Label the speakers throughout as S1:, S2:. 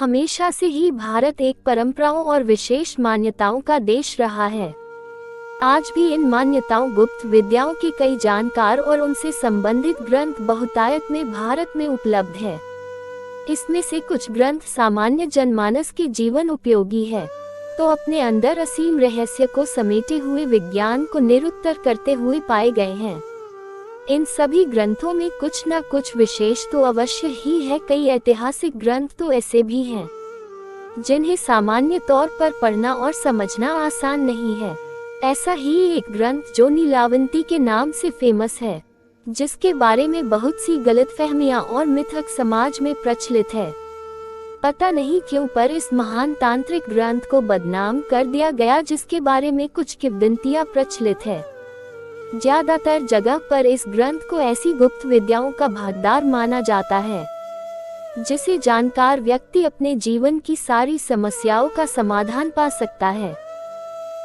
S1: हमेशा से ही भारत एक परंपराओं और विशेष मान्यताओं का देश रहा है। आज भी इन मान्यताओं, गुप्त विद्याओं के कई जानकार और उनसे संबंधित ग्रंथ बहुतायत में भारत में उपलब्ध है। इसमें से कुछ ग्रंथ सामान्य जनमानस के जीवन उपयोगी है, तो अपने अंदर असीम रहस्य को समेटे हुए विज्ञान को निरुत्तर करते हुए पाए गए हैं। इन सभी ग्रंथों में कुछ न कुछ विशेष तो अवश्य ही है। कई ऐतिहासिक ग्रंथ तो ऐसे भी हैं जिन्हें सामान्य तौर पर पढ़ना और समझना आसान नहीं है। ऐसा ही एक ग्रंथ जो नीलावंती के नाम से फेमस है, जिसके बारे में बहुत सी गलतफहमियां और मिथक समाज में प्रचलित है। पता नहीं क्यों पर इस महान तांत्रिक ग्रंथ को बदनाम कर दिया गया, जिसके बारे में कुछ किंवदंतियां प्रचलित है। ज्यादातर जगह पर इस ग्रंथ को ऐसी गुप्त विद्याओं का भंडार माना जाता है जिसे जानकार व्यक्ति अपने जीवन की सारी समस्याओं का समाधान पा सकता है।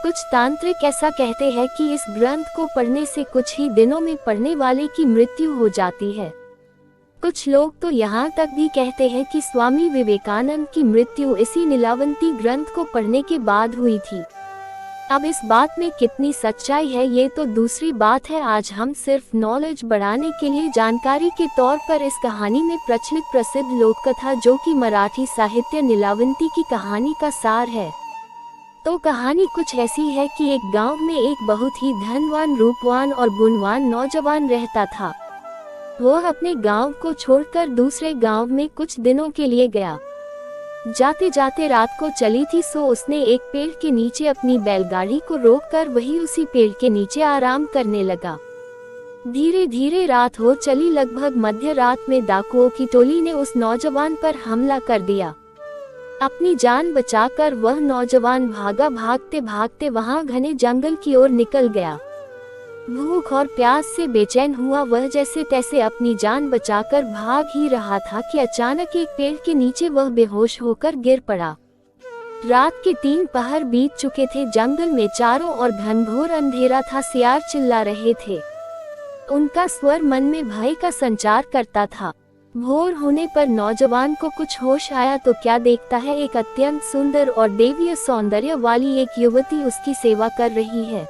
S1: कुछ तांत्रिक ऐसा कहते हैं कि इस ग्रंथ को पढ़ने से कुछ ही दिनों में पढ़ने वाले की मृत्यु हो जाती है। कुछ लोग तो यहाँ तक भी कहते हैं कि स्वामी विवेकानंद की मृत्यु इसी नीलावंती ग्रंथ को पढ़ने के बाद हुई थी। अब इस बात में कितनी सच्चाई है ये तो दूसरी बात है। आज हम सिर्फ नॉलेज बढ़ाने के लिए जानकारी के तौर पर इस कहानी में प्रचलित प्रसिद्ध लोककथा, जो कि मराठी साहित्य नीलावंती की कहानी का सार है। तो कहानी कुछ ऐसी है कि एक गांव में एक बहुत ही धनवान, रूपवान और गुणवान नौजवान रहता था। वह अपने गांव को छोड़कर दूसरे गांव में कुछ दिनों के लिए गया। जाते जाते रात को चली थी, सो उसने एक पेड़ के नीचे अपनी बैलगाड़ी को रोककर वही उसी पेड़ के नीचे आराम करने लगा। धीरे धीरे रात हो चली। लगभग मध्य रात में डाकुओं की टोली ने उस नौजवान पर हमला कर दिया। अपनी जान बचाकर वह नौजवान भागा। भागते भागते वहां घने जंगल की ओर निकल गया। भूख और प्यास से बेचैन हुआ वह जैसे तैसे अपनी जान बचाकर भाग ही रहा था कि अचानक एक पेड़ के नीचे वह बेहोश होकर गिर पड़ा। रात के 3 पहर बीत चुके थे। जंगल में चारों ओर घनघोर अंधेरा था। सियार चिल्ला रहे थे। उनका स्वर मन में भय का संचार करता था। भोर होने पर नौजवान को कुछ होश आया तो क्या देखता है, एक अत्यंत सुंदर और देवीय सौंदर्य वाली एक युवती उसकी सेवा कर रही है।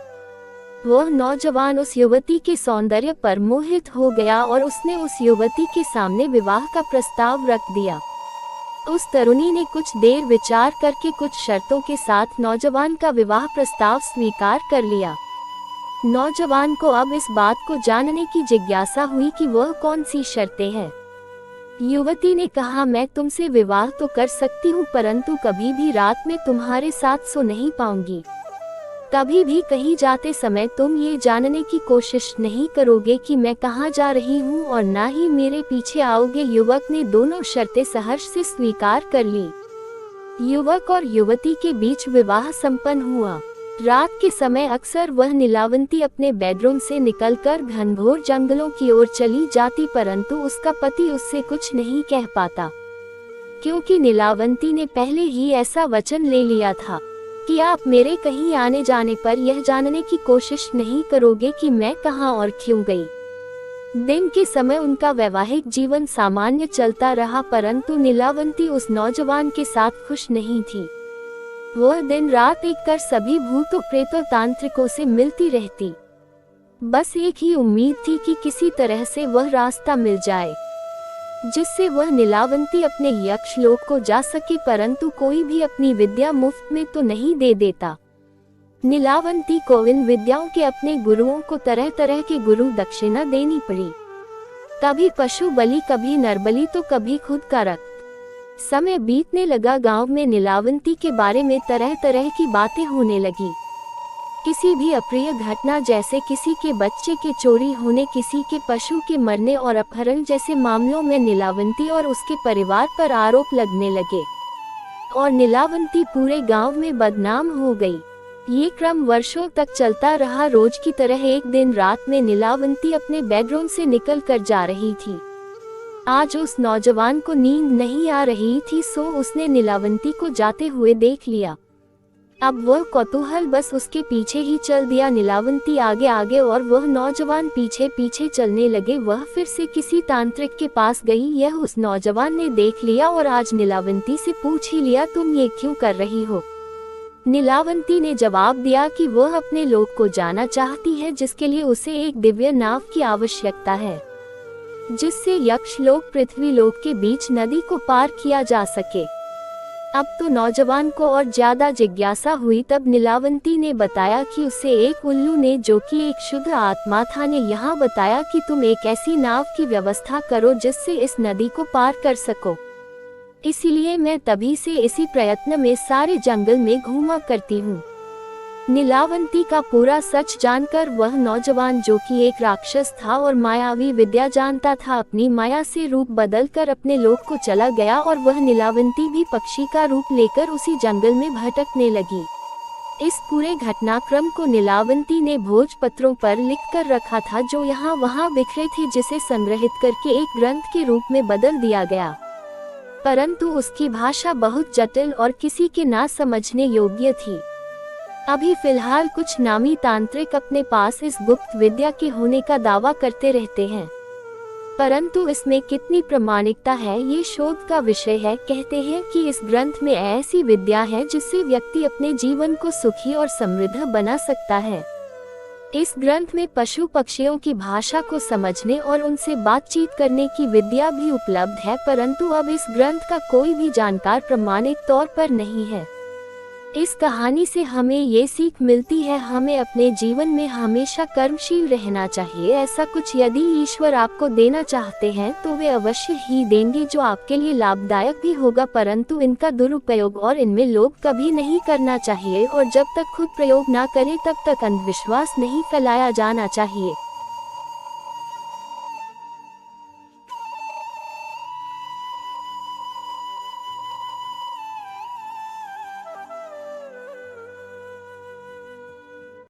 S1: वह नौजवान उस युवती के सौंदर्य पर मोहित हो गया और उसने उस युवती के सामने विवाह का प्रस्ताव रख दिया। उस तरुणी ने कुछ देर विचार करके कुछ शर्तों के साथ नौजवान का विवाह प्रस्ताव स्वीकार कर लिया। नौजवान को अब इस बात को जानने की जिज्ञासा हुई कि वह कौन सी शर्तें हैं। युवती ने कहा, मैं तुमसे विवाह तो कर सकती हूँ, परंतु कभी भी रात में तुम्हारे साथ सो नहीं पाऊंगी। कभी भी कहीं जाते समय तुम ये जानने की कोशिश नहीं करोगे कि मैं कहाँ जा रही हूँ और ना ही मेरे पीछे आओगे। युवक ने दोनों शर्तें सहर्ष से स्वीकार कर ली। युवक और युवती के बीच विवाह संपन्न हुआ। रात के समय अक्सर वह नीलावंती अपने बेडरूम से निकलकर घनघोर जंगलों की ओर चली जाती, परंतु उसका पति उससे कुछ नहीं कह पाता, क्योंकि नीलावंती ने पहले ही ऐसा वचन ले लिया था कि आप मेरे कहीं आने जाने पर यह जानने की कोशिश नहीं करोगे कि मैं कहाँ और क्यों गई। दिन के समय उनका वैवाहिक जीवन सामान्य चलता रहा, परंतु नीलावंती उस नौजवान के साथ खुश नहीं थी। वह दिन रात एक कर सभी भूतों, प्रेतों, तांत्रिकों से मिलती रहती। बस एक ही उम्मीद थी कि किसी तरह से वह रास्ता मिल जाए जिससे वह नीलावंती अपने यक्षलोक को जा सके, परंतु कोई भी अपनी विद्या मुफ्त में तो नहीं दे देता। नीलावंती को इन विद्याओं के अपने गुरुओं को तरह तरह के गुरु दक्षिणा देनी पड़ी। कभी पशु बलि, कभी नरबलि, तो कभी खुद का रक्त। समय बीतने लगा। गांव में नीलावंती के बारे में तरह तरह की बातें होने लगी। किसी भी अप्रिय घटना जैसे किसी के बच्चे के चोरी होने, किसी के पशु के मरने और अपहरण जैसे मामलों में नीलावंती और उसके परिवार पर आरोप लगने लगे और नीलावंती पूरे गांव में बदनाम हो गई। ये क्रम वर्षों तक चलता रहा। रोज की तरह एक दिन रात में नीलावंती अपने बेडरूम से निकल कर जा रही थी। आज उस नौजवान को नींद नहीं आ रही थी, सो उसने नीलावंती को जाते हुए देख लिया। अब वह कौतूहल बस उसके पीछे ही चल दिया। नीलावंती आगे आगे और वह नौजवान पीछे पीछे चलने लगे। वह फिर से किसी तांत्रिक के पास गई। यह उस नौजवान ने देख लिया और आज नीलावंती से पूछ ही लिया, तुम ये क्यों कर रही हो? नीलावंती ने जवाब दिया कि वह अपने लोक को जाना चाहती है, जिसके लिए उसे एक दिव्य नाव की आवश्यकता है, जिससे यक्ष लोक पृथ्वी लोक के बीच नदी को पार किया जा सके। अब तो नौजवान को और ज्यादा जिज्ञासा हुई। तब नीलावंती ने बताया कि उसे एक उल्लू ने, जो कि एक शुद्ध आत्मा था, ने यहाँ बताया कि तुम एक ऐसी नाव की व्यवस्था करो जिससे इस नदी को पार कर सको। इसीलिए मैं तभी से इसी प्रयत्न में सारे जंगल में घूमा करती हूँ। नीलावंती का पूरा सच जानकर वह नौजवान, जो कि एक राक्षस था और मायावी विद्या जानता था, अपनी माया से रूप बदलकर अपने लोक को चला गया और वह नीलावंती भी पक्षी का रूप लेकर उसी जंगल में भटकने लगी। इस पूरे घटनाक्रम को नीलावंती ने भोजपत्रों पर लिखकर रखा था, जो यहाँ वहाँ बिखरे थे, जिसे संग्रहित करके एक ग्रंथ के रूप में बदल दिया गया। परंतु उसकी भाषा बहुत जटिल और किसी के ना समझने योग्य थी। अभी फिलहाल कुछ नामी तांत्रिक अपने पास इस गुप्त विद्या के होने का दावा करते रहते हैं, परंतु इसमें कितनी प्रामाणिकता है ये शोध का विषय है। कहते हैं कि इस ग्रंथ में ऐसी विद्या है जिससे व्यक्ति अपने जीवन को सुखी और समृद्ध बना सकता है। इस ग्रंथ में पशु पक्षियों की भाषा को समझने और उनसे बातचीत करने की विद्या भी उपलब्ध है, परंतु अब इस ग्रंथ का कोई भी जानकार प्रामाणिक तौर पर नहीं है। इस कहानी से हमें ये सीख मिलती है, हमें अपने जीवन में हमेशा कर्मशील रहना चाहिए। ऐसा कुछ यदि ईश्वर आपको देना चाहते हैं तो वे अवश्य ही देंगे, जो आपके लिए लाभदायक भी होगा, परंतु इनका दुरुपयोग और इनमें लोभ कभी नहीं करना चाहिए। और जब तक खुद प्रयोग ना करें तब तक अंधविश्वास नहीं फैलाया जाना चाहिए।